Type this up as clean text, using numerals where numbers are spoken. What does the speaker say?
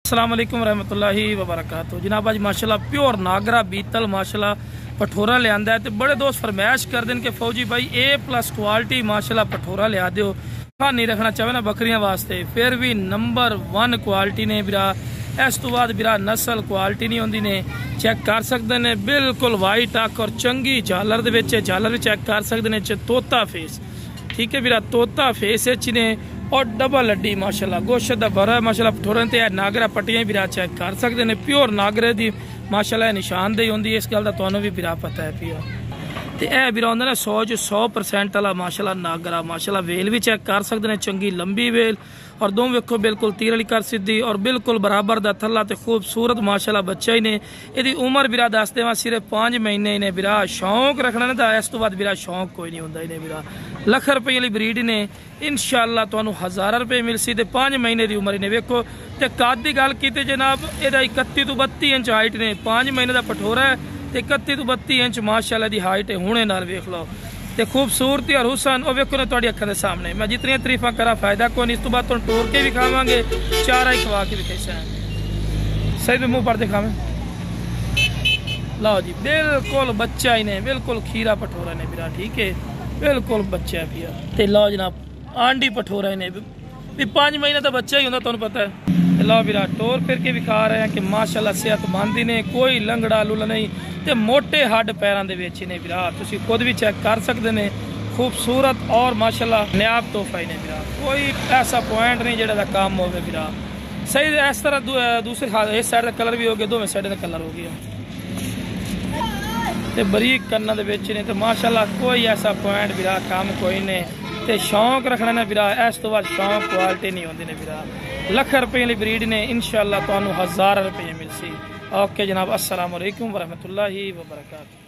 अस्सलाम वालेकुम रहमतुल्लाहि व बरकातहू। जनाब अज माशाल्लाह प्योर नागरा बीतल माशाल्लाह पठोरा लिया है। तो बड़े दोस्त फरमाइश कर दें कि फौजी भाई A+ क्वालिटी माशाल्लाह पठोरा लिया दो। नहीं रखना चाहे ना बकरियां वास्ते फिर भी नंबर 1 क्वालिटी ने बिरा। इस तो बाद बिरा नस्ल क्वालिटी नहीं होंगी ने चेक कर सकते हैं। बिल्कुल वाइट अख और चंगी झालर दे झालर भी चेक कर सकते हैं। तोता फेस ठीक है बिरा, तोता फेस ने और डबल हड्डी माशाल्लाह गोश्त दा भरा है माशाल्लाह। पठोरे ते नागरा पट्टियां बिरा चेक कर सकते हैं। प्योर नागरे दी माशाल्लाह निशानदेही होंदी है। इस गल दा तुहानू भी बिरा पता है पिया। तो यह बिरा होंदा ना 100% वाला माशाल्लाह नागरा माशाल्लाह। वेल भी चेक कर सकते हैं, चंगी लंबी वेल और दोनों वेखो बिल्कुल तीर वाली कर सीधी और बिल्कुल बराबर दा थल्ला ते खूबसूरत माशाल्लाह बच्चा ही ने। यदि उम्र बिरा दस देवां सिर्फ 5 महीने ही ने बिरा। शौक रखना ना तो इस तो बाद बिरा शौक कोई नहीं होंदा इन्हें बिरा। लख रुपये वाली ब्रीड ने इंशाअल्लाह तुहानू 1000 रुपये मिल सी। 5 महीने की उम्र ने वेखो। तो कद की गल की जनाब यदा 31 तो 32 इंच हाइट ने। 5 महीने का पठोरा है तो 31 तो 32 इंच माशाल्लाह की हाइट है। हुणे नाल वेख लो तो खूबसूरती और हुसन और वेखो ना तुहाडी अखां दे सामने। मैं जितनी तारीफा करा फायदा कोई नहीं। इस तो बाद तुहानू टोर के भी खावांगे, चारा ही खवा के भी कैसा है सही में मुँह पर दिखावें। लो जी बिल्कुल बच्चा ही ने, बिल्कुल खीरा पठोरा ने बिरा ठीक है, बिल्कुल बच्चा पिया। तो लो जनाब आंडी पठोरा ने भी 5 महीने का बच्चा ही होंगे तुहानू पता है। लो बिरा टोर फिर के विखा रहे हैं कि माशाल्लाह सेहतमंद ही ने, कोई लंगड़ा लुला नहीं ते मोटे हड्ड पैरों के विच ने बिरा। तुसीं खुद भी चेक कर सकते हैं। खूबसूरत और माशाल्लाह नायाब तोहफा ही ने बिरा। कोई ऐसा पॉइंट नहीं जेड़ा काम हो बिरा। सही इस तरह दूसरे इस साइड का कलर भी हो गया, दोवें साइड का कलर हो गया ते बरीक कन्ना दे विच ने। तो माशाल्लाह कोई ऐसा पॉइंट बिरा काम कोई नहीं। तो शौक रखना ना बिरा। इस तो बाद शौक क्वालिटी नहीं होंदी ने बिरा। लख रुपये वाली ब्रीड ने इंशाअल्लाह तुहानू 1000 रुपये मिल सी। ओके जनाब, अस्सलाम वालेकुम वरहमतुल्लाहि वबरकातुहू।